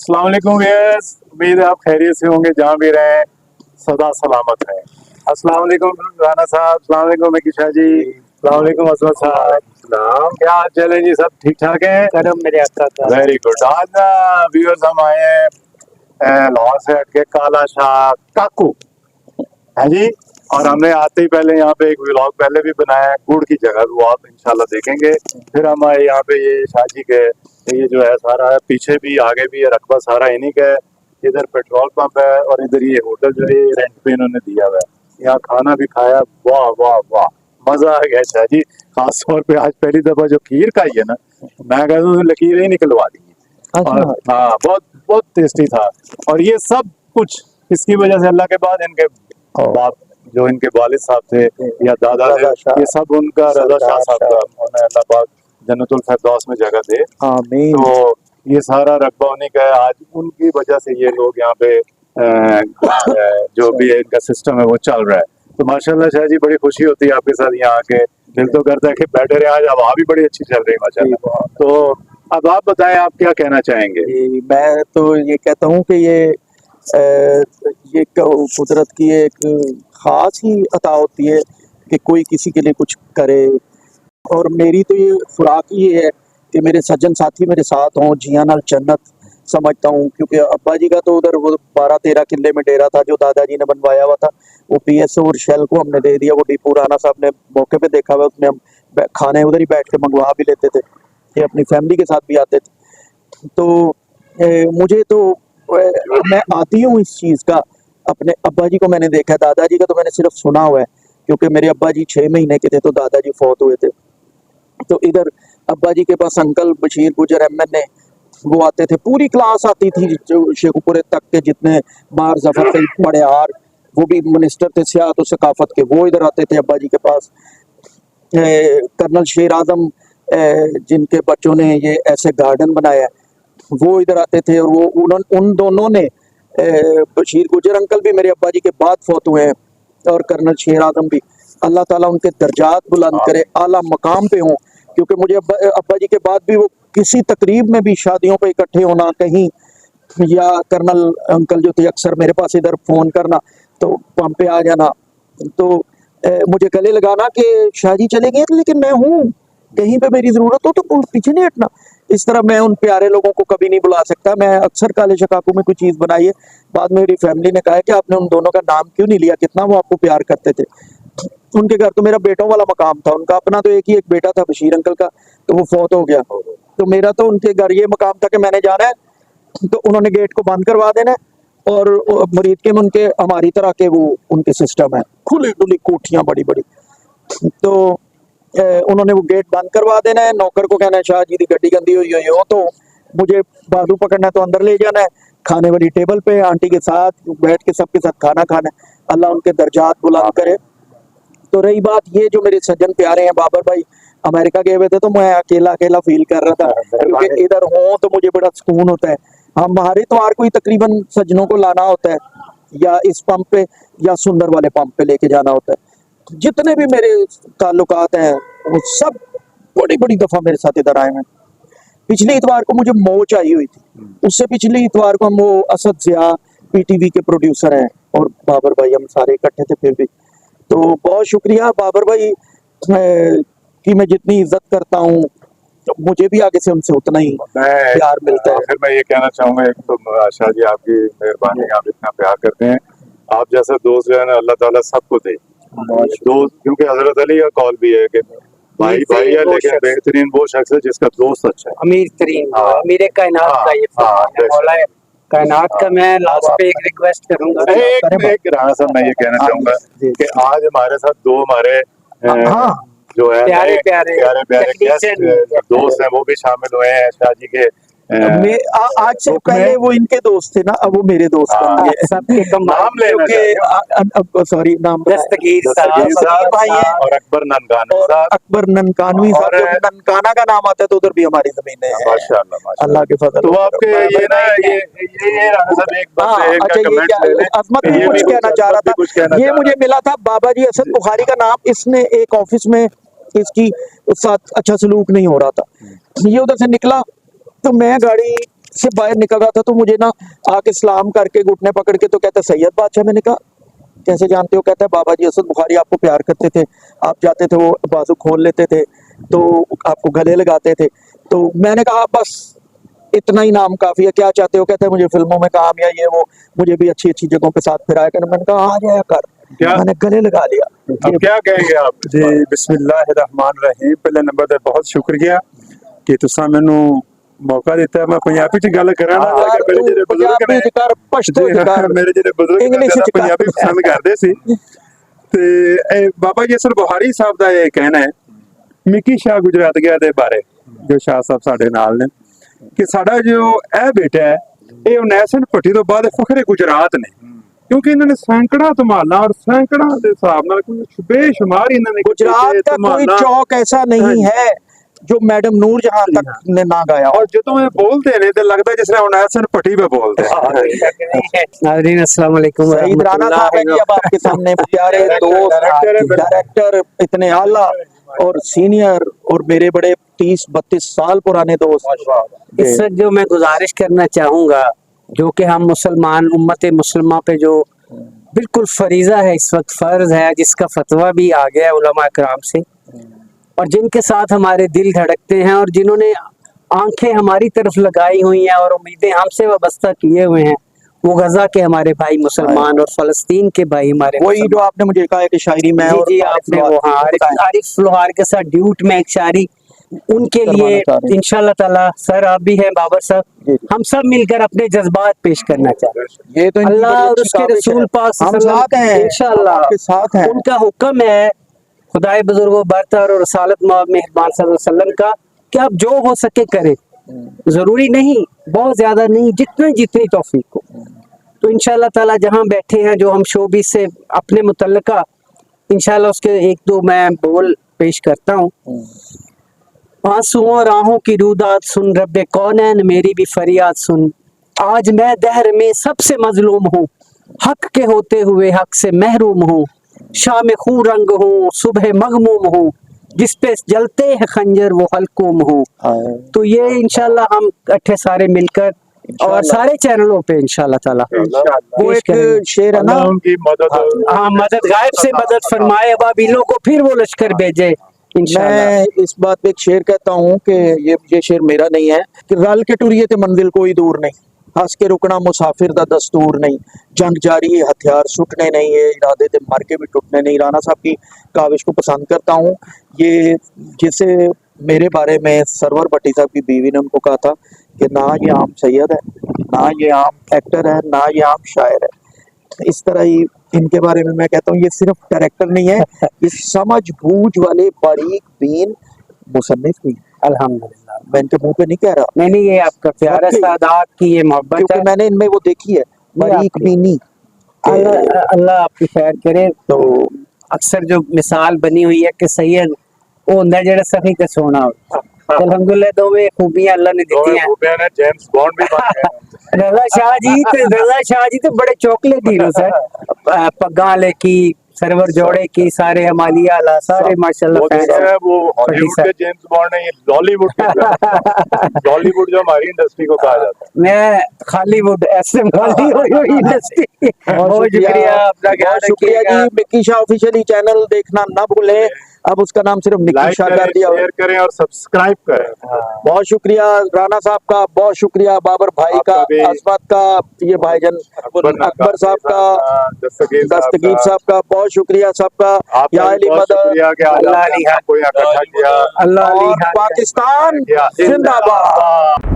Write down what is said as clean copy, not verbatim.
अस्सलाम वालेकुम व्यूअर्स, उम्मीद है आप खैरियत से होंगे, जहाँ भी रहें सदा सलामत रहें। अस्सलाम वालेकुम राना साहब, अस्सलाम वालेकुम मकी शाह जी, अस्सलाम वालेकुम असद साहब, क्या हाल चाल है जी? सब ठीक ठाक हैं? करम मेरे आका का। Very good. आज ना व्यूअर्स हम आए हैं लाहौर से हट के काला शाह काकू है जी, और हमने आते ही पहले यहाँ पे एक व्लॉग पहले भी बनाया है गुड़ की जगह, वो आप इंशाल्लाह देखेंगे। फिर हम आए यहाँ पे ये शाजी के ये जो है सारा है, पीछे भी आगे भी ये रकबा सारा इन्हीं का है। इधर पेट्रोल पंप है और इधर ये होटल जो है रेंट पे इन्होंने दिया हुआ है। यहाँ खाना भी खाया, वाह वाह वाह, मजा आ गया शाजी। खास तौर पे आज पहली दफा जो खीर खाई है ना, मैं कहता हूँ लकीरें ही निकलवा दी। और हाँ, बहुत बहुत टेस्टी था। और ये सब कुछ इसकी वजह से अल्लाह के बाद इनके बाप जो इनके वालिद साहब थे या दादा थे, ये सब उनका रजा शाह साहब का, उन्हें अल्लाह पाक जन्नतुल फिरदौस में जगह दे। आमीन। तो ये सारा रकबा उन्हीं का है। आज उनकी वजह से ये लोग यहाँ पे जो भी है इनका सिस्टम है वो चल रहा है। तो माशाल्लाह शाह जी, बड़ी खुशी होती है आपके साथ यहाँ आके। दिल तो करता है कि बैठे रहे। आज हवा भी बड़ी अच्छी चल रही है माशाल्लाह। तो अब आप बताएं, आप क्या कहना चाहेंगे? मैं तो ये कहता हूँ कि ये कुदरत की एक खास ही अता होती है कि कोई किसी के लिए कुछ करे। और मेरी तो ये खुराक ही है कि मेरे सज्जन साथी मेरे साथ हों, जिया नाल जन्नत समझता हूँ। क्योंकि अब्बा जी का तो उधर वो 12-13 किले में डेरा था जो दादाजी ने बनवाया हुआ था, वो पीएसओ और शेल को हमने दे दिया। वो डीपू राणा साहब ने मौके पे देखा हुआ, उसमें हम खाने उधर ही बैठ के मंगवा भी लेते थे, ये अपनी फैमिली के साथ भी आते थे। तो मुझे तो मैं आती हूँ इस चीज़ का। अपने अब्बा जी को मैंने देखा है, दादाजी का तो मैंने सिर्फ सुना हुआ है, क्योंकि मेरे अब्बा जी 6 महीने के थे तो दादाजी फौत हुए थे। तो इधर अब्बा जी के पास अंकल बशीर गुजर MNA वो आते थे, पूरी क्लास आती थी जो शेखुपुरे तक के जितने बाहर जफर थे बड़े आर, वो भी मिनिस्टर थे सियाहत और सकाफत के, वो इधर आते थे अब्बा जी के पास। कर्नल शेर आजम जिनके बच्चों ने ये ऐसे गार्डन बनाया, वो इधर आते थे। और वो उन दोनों ने बशीर गुजर अंकल भी मेरे अब्बा जी के बाद फौत हुए हैं, और कर्नल शेर आजम भी। अल्लाह ताला उनके दर्जात बुलंद करे, आला मकाम पे हों। क्योंकि मुझे अब्बा जी के बाद भी वो किसी तकरीब में भी, शादियों पे इकट्ठे होना कहीं, या कर्नल अंकल जो थे अक्सर मेरे पास इधर फ़ोन करना तो पंप पे आ जाना, तो मुझे गले लगाना कि शादी चले गए लेकिन मैं हूँ, कहीं पे मेरी ज़रूरत हो तो पीछे नहीं हटना। इस तरह मैं उन प्यारे लोगों को कभी नहीं बुला सकता। मैं अक्सर काले शकाकू में कोई चीज़ बनाई है, बाद में मेरी फैमिली ने कहा है कि आपने उन दोनों का नाम क्यों नहीं लिया, कितना वो आपको प्यार करते थे। उनके घर तो मेरा बेटों वाला मकाम था, उनका अपना तो एक ही एक बेटा था बशीर अंकल का, तो वो फौत हो गया। तो मेरा तो उनके घर ये मकाम था कि मैंने जाना है तो उन्होंने गेट को बंद करवा देना है, और मुरीद के में उनके हमारी तरह के वो उनके सिस्टम है, खुली डुली कोठियाँ बड़ी बड़ी। तो उन्होंने वो गेट बंद करवा देना है, नौकर को कहना है शाह जी की गड्डी गंदी हुई हो तो मुझे बाजू पकड़ना है तो अंदर ले जाना है, खाने वाली टेबल पे आंटी के साथ बैठ के सबके साथ खाना खाना है। अल्लाह उनके दर्जात बुलंद करे। तो रही बात ये, जो मेरे सज्जन प्यारे हैं, बाबर भाई अमेरिका गए हुए थे तो मैं अकेला अकेला फील कर रहा था, क्योंकि इधर हूँ तो मुझे बड़ा सुकून होता है। हम हर इतवार को ही तकरीबन सज्जनों को लाना होता है, या इस पंप पे या सुंदर वाले पंप पे लेके जाना होता है। जितने भी मेरे ताल्लुकात हैं वो सब बड़ी बड़ी दफा मेरे साथ इधर आए हैं। पिछले इतवार को मुझे मौज आई हुई थी, उससे पिछले इतवार को हम वो असद ज़िया PTV के प्रोड्यूसर हैं और बाबर भाई, हम सारे इकट्ठे थे। फिर भी तो बहुत शुक्रिया बाबर भाई कि मैं जितनी इज्जत करता हूँ तो मुझे भी आगे से उनसे उतना ही प्यार मिलता है। फिर मैं ये कहना चाहूंगा, एक तो शाह जी आपकी मेहरबानी, आप इतना प्यार करते हैं। आप जैसा दोस्त जो है ना अल्लाह ताला सबको दे दोस्त, क्योंकि हजरत अली का कॉल भी है कि भाई भाई है, लेकिन बेहतरीन वो शख्स है जिसका दोस्त अच्छा है। अमीर तरीन अमीर कायनात का ये मौला है कायनात का। मैं लास्ट पे एक रिक्वेस्ट करूंगा, एक राणा साहब, मैं ये कहना चाहूंगा कि आज हमारे साथ दो हमारे जो है प्यारे प्यारे गेस्ट दोस्त हैं, वो भी शामिल हुए हैं शाह जी के। आज से पहले वो इनके दोस्त थे ना, अब वो मेरे दोस्त बन गए। सबके नाम लेना, सॉरी नाम दस्तगीर साहब भाई हैं और अकबर ननकानवी और साहब। अकबर ननकानवी साहब, जब ननकाना का नाम आता है तो उधर भी हमारी जमीनें हैं माशाल्लाह अल्लाह के फजल। तो आपके ये ना ये राणा साहब एक बात है, अच्छा ये क्या अजमत भी कुछ कहना चाह रहा था, ये मुझे मिला था बाबा जी असद बुखारी का नाम, इसने एक ऑफिस में इसकी साथ अच्छा सलूक नहीं हो रहा था, ये उधर से निकला तो मैं गाड़ी से बाहर निकल रहा था तो मुझे ना आके सलाम करके घुटने पकड़ के तो कहता सैयद बादशाह। मैंने कहा कैसे जानते हो? कहता है बाबा जी असद बुखारी आपको प्यार करते थे, आप जाते थे वो बाजू खोल लेते थे तो आपको गले लगाते थे। तो मैंने कहा बस इतना ही नाम काफी है, क्या चाहते हो? कहते हैं मुझे फिल्मों में काम या ये वो, मुझे भी अच्छी अच्छी जगहों पे साथ फिराया कर। मैंने कहा आ जाया कर, मैंने गले लगा लिया। अब क्या कहेंगे आप? जी बिस्मिल्लाहिर्रहमानिर्रहीम। पहले नंबर ते बहुत शुक्रिया कि तुसा मैनू मौका दिता। मैं पंजाबी च गल करा ना, मेरे जेह्ड़े बुजुर्ग ने मेरे जेह्ड़े बुजुर्ग इंग्लिश ने च कर। पंजाबी पसंद करदे सी ते बाबा जी असद बुखारी साहब दा ये कहना है मिकी शाह गुजरातिया दे बारे, जो शाह साहब साडे नाल ने, कि साडा जो ए बेटा है ये उनैसन भट्टी तो बाद फखरे गुजरात ने, क्योंकि इन्होंने सैकड़ा धमाला और सैकड़ा के हिसाब नाल कोई बेशुमार इन्होंने गुजरात का कोई चौक ऐसा नहीं है जो मैडम नूर जहां तक ने ना गाया। और जो ये बोलते ने तो लगता है जिस तरह उनैसन भट्टी पे बोलते हैं। नाज़रीन अस्सलाम वालेकुम। सईद राना साहब है जी अब आपके सामने, प्यारे दोस्त, डायरेक्टर, इतने आला और सीनियर और मेरे बड़े 30-32 साल पुराने दोस्त। इस वक्त जो मैं गुजारिश करना चाहूँगा, जो कि हम मुसलमान उम्मत मुस्लिमा पे जो बिल्कुल फरीज़ा है, इस वक्त फ़र्ज है, जिसका फतवा भी आ गया है उलमा कराम से, और जिनके साथ हमारे दिल धड़कते हैं और जिन्होंने आंखें हमारी तरफ लगाई हुई हैं और उम्मीदें हमसे वाबस्ता किए हुए हैं, वो गजा के हमारे भाई मुसलमान और फलस्तीन के भाई हमारे वही जो आपने मुझे कहा है कि शायरी में जी जी आपने वो हाँ आरिफ लोहार के साथ ड्यूट में एक शायरी उनके लिए इंशाल्लाह ताला, सर आप भी हैं बाबर साहब, हम सब मिलकर अपने जज्बात पेश करना चाहते हैं। ये तो अल्लाह और उसके रसूल पाक हम साथ हैं, इंशाल्लाह आपके साथ हैं। उनका हुक्म है खुदाए बुजुर्गों बरतर और रसालत मेहरबान सल्लल्लाहु अलैहि वसल्लम का कि आप जो हो सके करें, जरूरी नहीं बहुत ज्यादा नहीं, जितनी तौफीक हो। तो इंशाल्लाह ताला जहां बैठे हैं, जो हम शोबी से अपने मुतल्लिका इंशाल्लाह उसके एक दो मैं बोल पेश करता हूँ। आंसुओं और आहों की रुदात सुन रब्बे कौनैन मेरी भी फरियाद सुन, आज मैं दहर में सबसे मजलूम हूँ, हक के होते हुए हक से महरूम हूँ, शाम खून रंग हूँ सुबह मगमूम हूँ, जिस पे जलते हैं खंजर वो हलकूम हूँ। तो ये इंशाल्लाह हम इकट्ठे सारे मिलकर और सारे चैनलों पे इंशाल्लाह ताला वो एक शेर है ना, उनकी मदद हाँ मदद गायब से मदद फरमाए, अबाबिलों को फिर वो लश्कर भेजे इंशाल्लाह। मैं इस बात पे एक शेर कहता हूँ कि ये शेर मेरा नहीं है कि रल के टुरिए ते मंजिल कोई दूर नहीं, हंस के रुकना मुसाफिर दा दस्तूर नहीं, जंग जारी है हथियार सुटने नहीं है, इरादे ते मर के भी टूटने नहीं। राना साहब की काविश को पसंद करता हूँ। ये जिसे मेरे बारे में सरवर भट्टी साहब की बीवी ने उनको कहा था कि ना ये आम सैयद है, ना ये आम एक्टर है, ना ये आम शायर है। इस तरह ही इनके बारे में मैं कहता हूँ ये सिर्फ डायरेक्टर नहीं है, ये समझ बूझ वाले बारीक बीन मुसन्निफ भी हैं। अल्हम्दुलिल्लाह, मैं इनके मुंह पे नहीं कह रहा, नहीं ये आपका प्यार है, सादात की ये मोहब्बत क्योंकि है। मैंने इनमें वो देखी है बारीक बीनी। अल्लाह अल्लाह आपकी खैर करे। तो अक्सर जो मिसाल बनी हुई है कि सैयद वो होंदा जेड़ा सखी ते सोना हो, अल्हम्दुलिल्लाह दोवें खूबियां अल्लाह ने दी हैं। जेम्स बॉन्ड भी बन गए। रजा शाह जी तो बड़े चॉकलेट हीरो सर, पग्गा लेकी सरवर जोड़े की सारे हमालिया आला सारे माशाल्लाह वो फैंस तो हैं। है, वो हॉलीवुड के जेम्स बॉन्ड है, ये लॉलीवुड के लॉलीवुड जो हमारी इंडस्ट्री को कहा जाता है। मैं खालीवुड ऐसे वाली हुई इंडस्ट्री। बहुत शुक्रिया, अपना ख्याल बहुत शुक्रिया रखिएगा। जी। मिक्की शाह ऑफिशियली चैनल देखना ना भूलें, अब उसका नाम सिर्फ मिक्की लाइक शाह करें, कर दिया। शेयर करें और सब्सक्राइब करें। बहुत शुक्रिया राणा साहब का, बहुत शुक्रिया बाबर भाई का, आपका भी। असमत का, ये भाईजान अकबर साहब का, दस्तगीर साहब का, बहुत शुक्रिया सबका। या आपका भी अली बहुत मदद, शुक्रिया कि आज अल्लाह आपने अली हमको यहाँ इकट्ठा किया। अल्लाह और अली पाकिस्तान जिंदाबाद। जिंदाबाद।